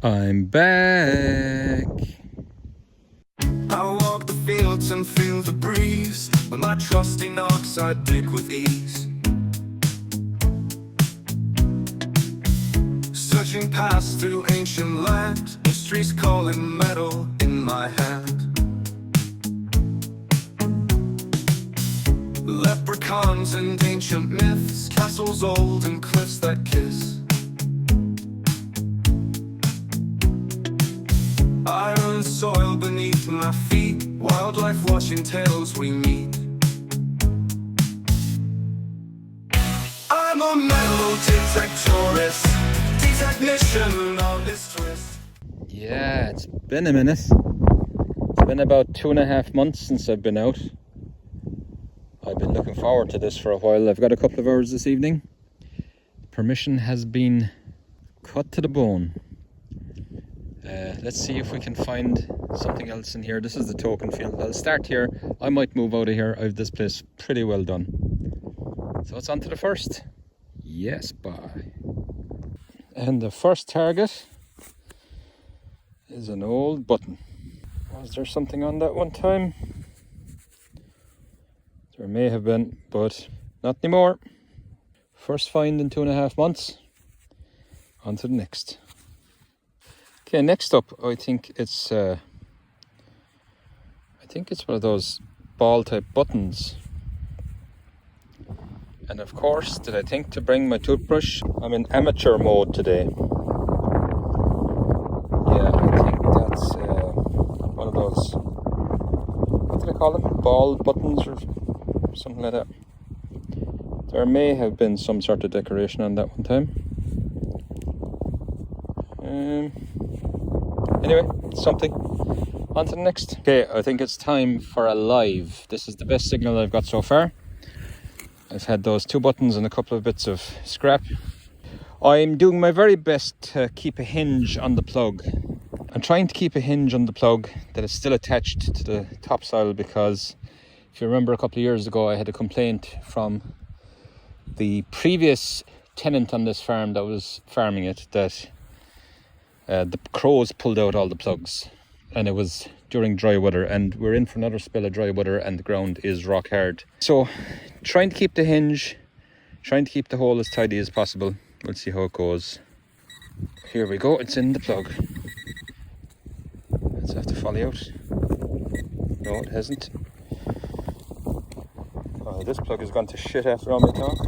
I'm back. I walk the fields and feel the breeze. With my trusty knocks I dig with ease. Searching past through ancient land, history's calling metal in my hand. Leprechauns and ancient myths, castles old and cliffs that kiss. Iron soil beneath my feet, wildlife watching tales we meet. I'm a metal detectorist, detechnician of this twist. Yeah, it's been a minute. It's been about 2.5 months since I've been out. I've been looking forward to this for a while. I've got a couple of hours this evening. Permission has been cut to the bone. Let's see if we can find something else in here. This is the token field. I'll start here. I might move out of here. I have this place pretty well done. So it's on to the first. Yes, bye. And the first target is an old button. Was there something on that one time? There may have been, but not anymore. First find in 2.5 months. On to the next. Okay, next up, I think it's one of those ball type buttons. And of course, did I think to bring my toothbrush? I'm in amateur mode today. Yeah, I think that's one of those, what do they call them? Ball buttons or something like that. There may have been some sort of decoration on that one time. Anyway, something. On to the next. Okay, I think it's time for a live. This is the best signal I've got so far. I've had those 2 buttons and a couple of bits of scrap. I'm doing my very best to keep a hinge on the plug. I'm trying to keep a hinge on the plug that is still attached to the topsoil, because if you remember a couple of years ago I had a complaint from the previous tenant on this farm that was farming it that the crows pulled out all the plugs, and it was during dry weather, and we're in for another spell of dry weather and the ground is rock hard. So trying to keep the hinge, trying to keep the hole as tidy as possible. We'll see how it goes. Here we go, it's in the plug. Let's have to follow out. No, it hasn't. Oh, this plug has gone to shit after all my talk.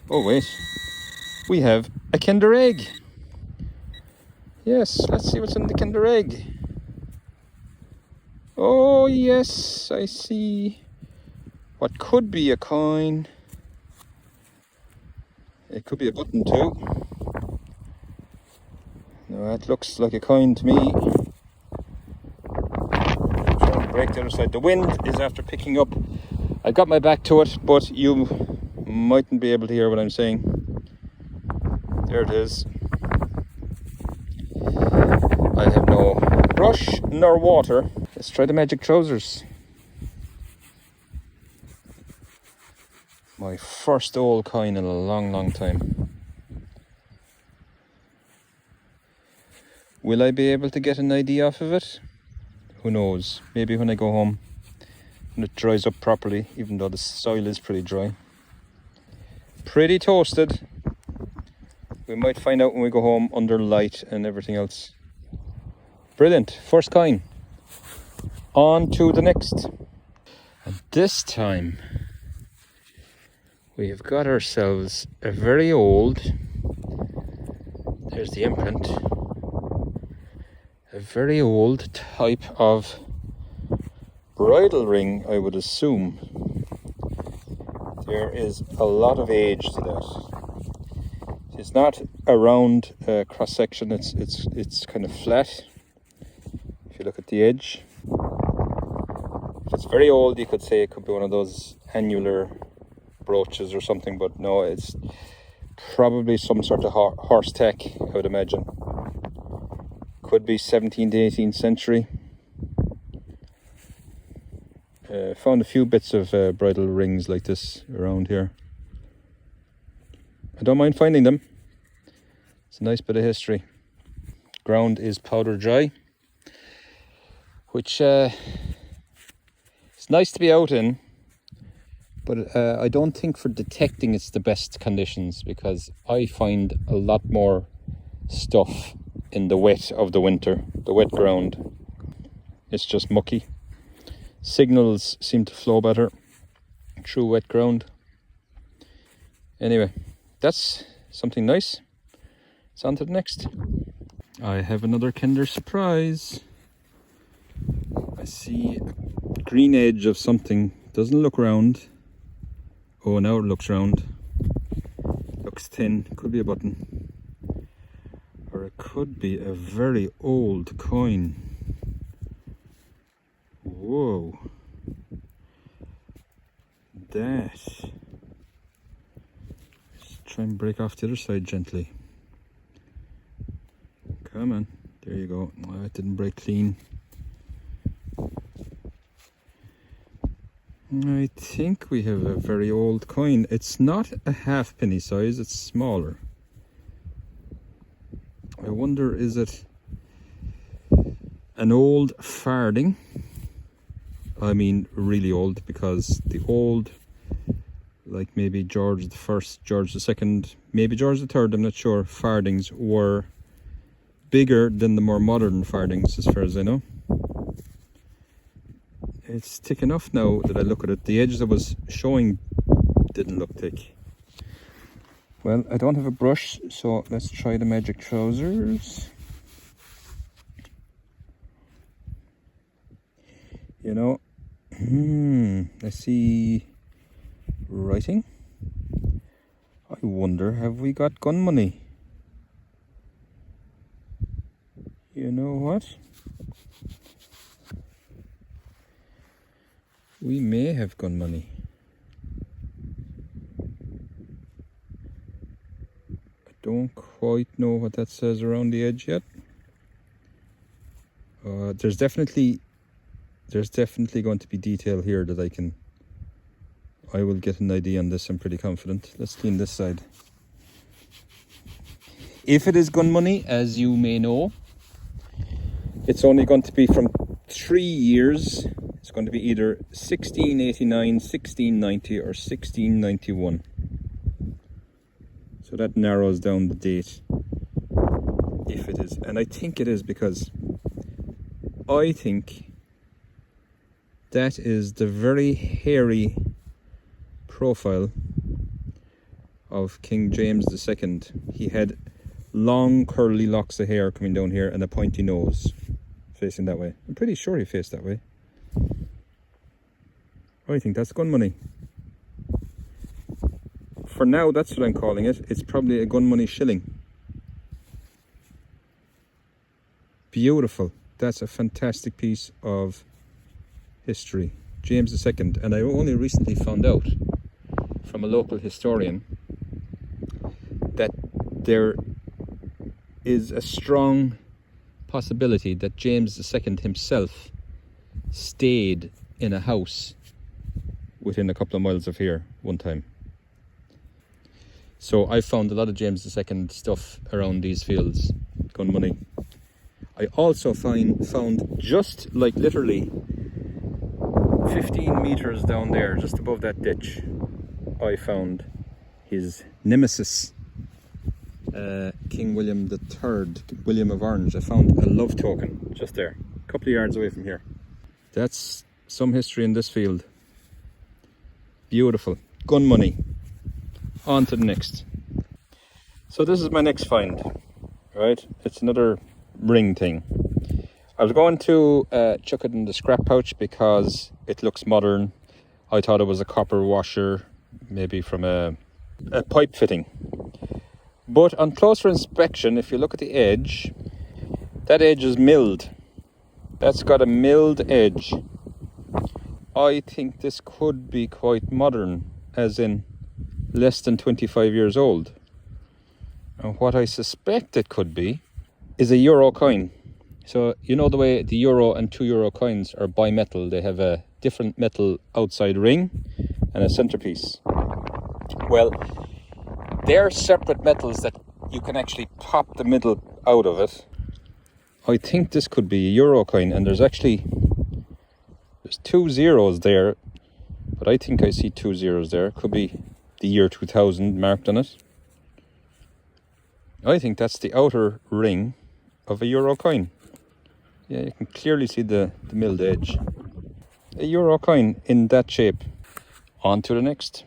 Oh wait, we have a Kinder Egg. Yes, let's see what's in the Kinder Egg. Oh yes, I see what could be a coin. It could be a button too. No, that looks like a coin to me. Trying to break the other side. The wind is after picking up. I've got my back to it, but you mightn't be able to hear what I'm saying. There it is. I have no brush nor water. Let's try the magic trousers. My first old coin in a long time. Will I be able to get an idea off of it? Who knows? Maybe when I go home and it dries up properly, even though the soil is pretty dry. Pretty toasted. We might find out when we go home under light and everything else. Brilliant, first coin. On to the next. And this time we have got ourselves a very old, there's the imprint, a very old type of bridle ring, I would assume. There is a lot of age to that. It's not a round cross section, it's kind of flat. If you look at the edge, if it's very old, you could say it could be one of those annular brooches or something, but no, it's probably some sort of horse tack, I would imagine. Could be 17th to 18th century. Found a few bits of bridle rings like this around here. I don't mind finding them. It's a nice bit of history. ground is powder dry, which it's nice to be out in, but I don't think for detecting it's the best conditions, because I find a lot more stuff in the wet of the winter, the wet ground. It's just mucky. Signals seem to flow better through wet ground. Anyway, that's something nice. It's on to the next. I have another Kinder surprise. I see a green edge of something. Doesn't look round. Oh, now it looks round. Looks thin. Could be a button. Or it could be a very old coin. Whoa. That. Let's try and break off the other side gently. Come on. There you go. Oh, it didn't break clean. I think we have a very old coin. It's not a halfpenny size, it's smaller. I wonder, is it an old farthing? I mean really old, because the old, like maybe George the First, George the Second, maybe George the Third, I'm not sure, farthings were bigger than the more modern farthings as far as I know. It's thick enough now that I look at it. The edge that was showing didn't look thick. Well, I don't have a brush, so let's try the magic trousers. You know, I see writing. I wonder, have we got gun money? You know what? We may have gun money. I don't quite know what that says around the edge yet. There's definitely going to be detail here that I will get an idea on this, I'm pretty confident. Let's clean this side. If it is gun money, as you may know, it's only going to be from 3 years. It's going to be either 1689, 1690 or 1691. So that narrows down the date, if it is. And I think it is, because I think that is the very hairy profile of King James II. He had long curly locks of hair coming down here and a pointy nose facing that way. I'm pretty sure he faced that way. I think that's gun money. For now, that's what I'm calling it. It's probably a gun money shilling. Beautiful. That's a fantastic piece of history. James II. And I only recently found out from a local historian that there is a strong possibility that James II himself stayed in a house within a couple of miles of here one time. So I found a lot of James II stuff around these fields, gun money. I also found just like literally 15 meters down there, just above that ditch, I found his nemesis, King William III, William of Orange. I found a love token just there, a couple of yards away from here. That's some history in this field. Beautiful. Gun money. On to the next. So this is my next find, right? It's another ring thing. I was going to chuck it in the scrap pouch because it looks modern. I thought it was a copper washer, maybe from a pipe fitting. But on closer inspection, if you look at the edge, that edge is milled. That's got a milled edge. I think this could be quite modern, as in less than 25 years old. And what I suspect it could be is a euro coin. So you know the way the euro and €2 coins are bimetal. They have a different metal outside ring and a centerpiece. Well, they're separate metals that you can actually pop the middle out of it I think this could be a euro coin, and there's two zeros there, but I think I see two zeros there. Could be the year 2000 marked on it. I think that's the outer ring of a euro coin. Yeah, you can clearly see the milled edge. A euro coin in that shape. On to the next.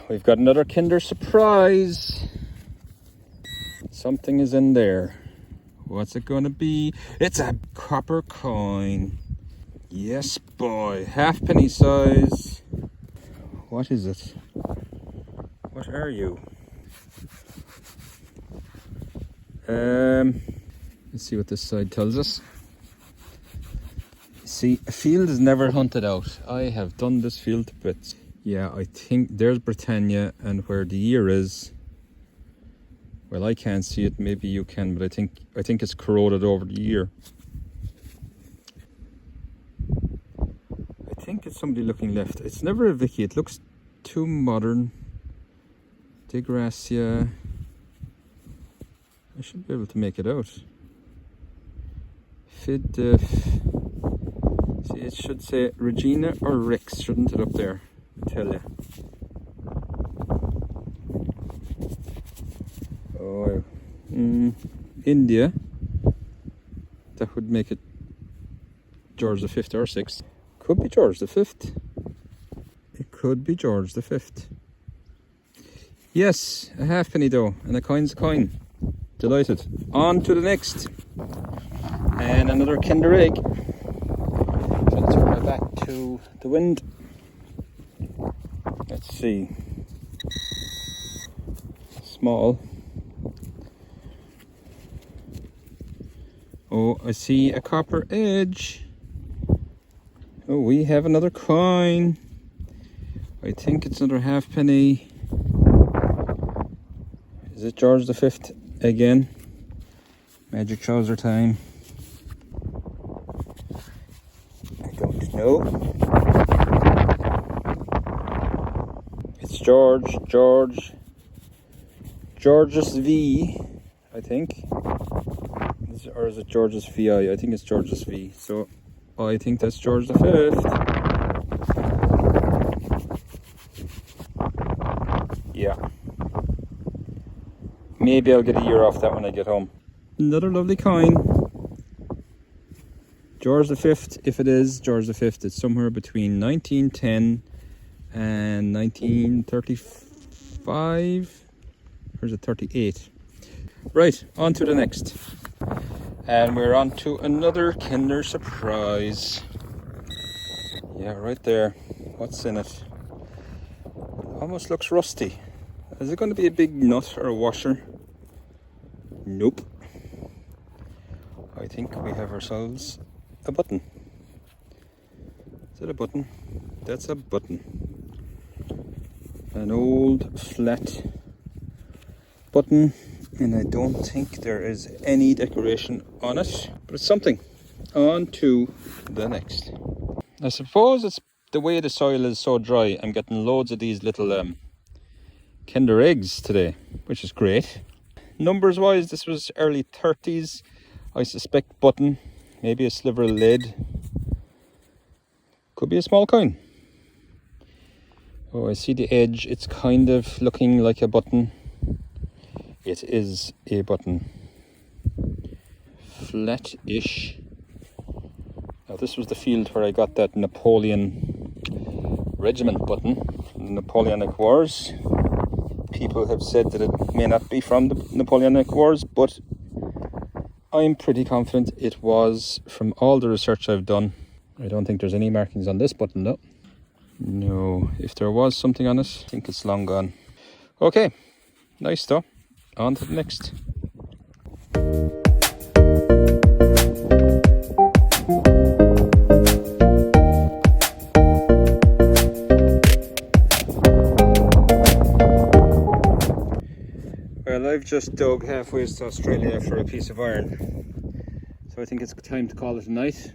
We've got another Kinder Surprise. Something is in there. What's it gonna be? It's a copper coin. Yes, boy. Halfpenny size. What is it? What are you? Let's see what this side tells us. See, a field is never hunted out. I have done this field to bits. Yeah, I think there's Britannia, and where the year is, well, I can't see it. Maybe you can, but I think it's corroded over the year. I think it's somebody looking left. It's never a Vicky. It looks too modern. De Gracia. I should be able to make it out. Fid. See, it should say Regina or Rex, shouldn't it, up there? I tell you. Oh, India. That would make it George the 5th or 6th. Could be George the 5th. It could be George the 5th. Yes, a halfpenny though, and a coin's a coin. Delighted. On to the next. And another Kinder Egg. Trying to turn my back to the wind. Let's see. Small. Oh, I see a copper edge. Oh, we have another coin. I think it's another halfpenny. Is it George the 5th again? Magic trouser time. I don't know. It's George's V, I think. Or is it George's VI? I think it's George's V. So I think that's George the 5th. Yeah. Maybe I'll get a year off that when I get home. Another lovely coin. George the 5th, if it is George the 5th, it's somewhere between 1910 and 1935. Or is it 38? Right, on to the next. And we're on to another Kinder Surprise. Yeah, right there. What's in it? Almost looks rusty. Is it going to be a big nut or a washer? Nope. I think we have ourselves a button. Is it a button? That's a button. An old flat button. And I don't think there is any decoration on it, but it's something. On to the next. I suppose it's the way the soil is so dry. I'm getting loads of these little Kinder eggs today, which is great. Numbers wise, this was early 30s. I suspect button, maybe a sliver of lead. Could be a small coin. Oh, I see the edge. It's kind of looking like a button. It is a button. Flat-ish. Now this was the field where I got that Napoleon regiment button from the Napoleonic Wars. People have said that it may not be from the Napoleonic Wars, but I'm pretty confident it was from all the research I've done. I don't think there's any markings on this button though. No, if there was something on it, I think it's long gone. Okay, nice though. On to the next. Well, I've just dug halfway to Australia for a piece of iron, so I think it's time to call it a night.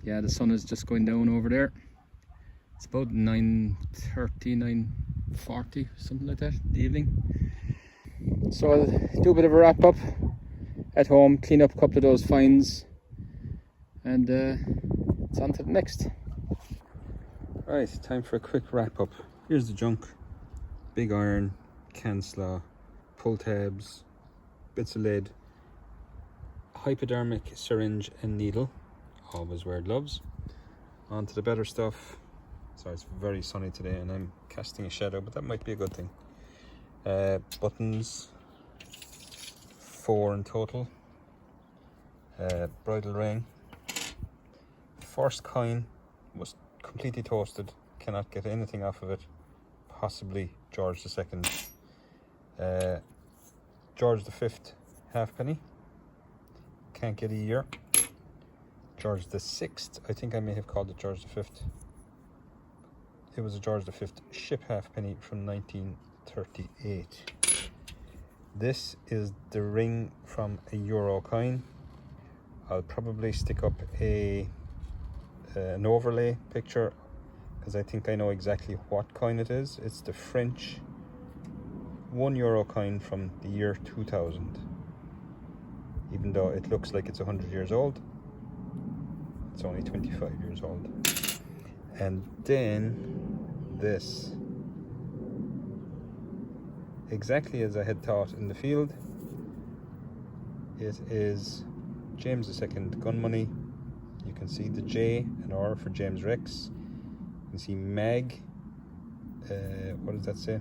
Yeah, the sun is just going down over there. It's about 9:30, 9:40, something like that, in the evening. So I'll do a bit of a wrap up at home, clean up a couple of those finds, and it's on to the next. Right, time for a quick wrap up. Here's the junk: big iron, can slaw, pull tabs, bits of lead, hypodermic syringe and needle. Always wear gloves. On to the better stuff. Sorry, it's very sunny today and I'm casting a shadow, but that might be a good thing. Buttons, 4 in total. Bridle ring. First coin was completely toasted. Cannot get anything off of it. Possibly George II. George V halfpenny. Can't get a year. George VI, I think I may have called it George V. It was a George V ship halfpenny from 1938. This is the ring from a euro coin. I'll probably stick up an overlay picture because I think I know exactly what coin it is. It's the French €1 coin from the year 2000. Even though it looks like it's 100 years old, it's only 25 years old. And then this, exactly as I had thought in the field, it is James II Gunmoney. You can see the J and R for James Rex. You can see Mag, what does that say?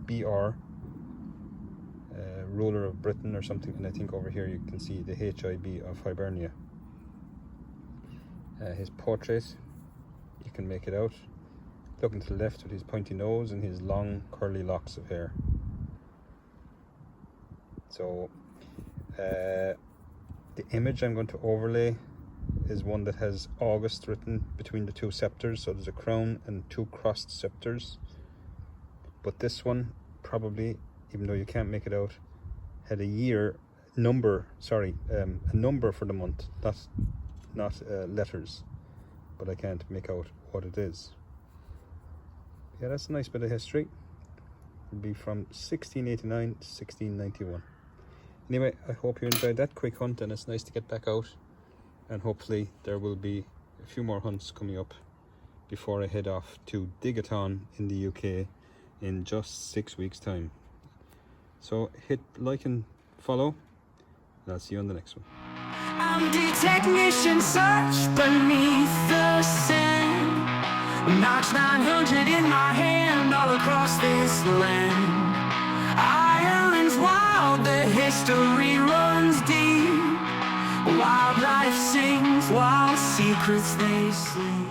BR, ruler of Britain or something, and I think over here you can see the HIB of Hibernia. His portrait, you can make it out, looking to the left with his pointy nose and his long curly locks of hair. So the image I'm going to overlay is one that has August written between the two scepters, so there's a crown and 2 crossed scepters. But this one probably, even though you can't make it out, had a number for the month, not letters, but I can't make out what it is. Yeah, that's a nice bit of history. It'll be from 1689 to 1691. Anyway, I hope you enjoyed that quick hunt, and it's nice to get back out, and hopefully there will be a few more hunts coming up before I head off to Digaton in the UK in just 6 weeks time. So hit like and follow, and I'll see you on the next one. I'm the technician, search beneath the sand. Notch 900 in my hand, all across this land. Ireland's wild, the history runs deep. Wildlife sings, wild secrets they sleep.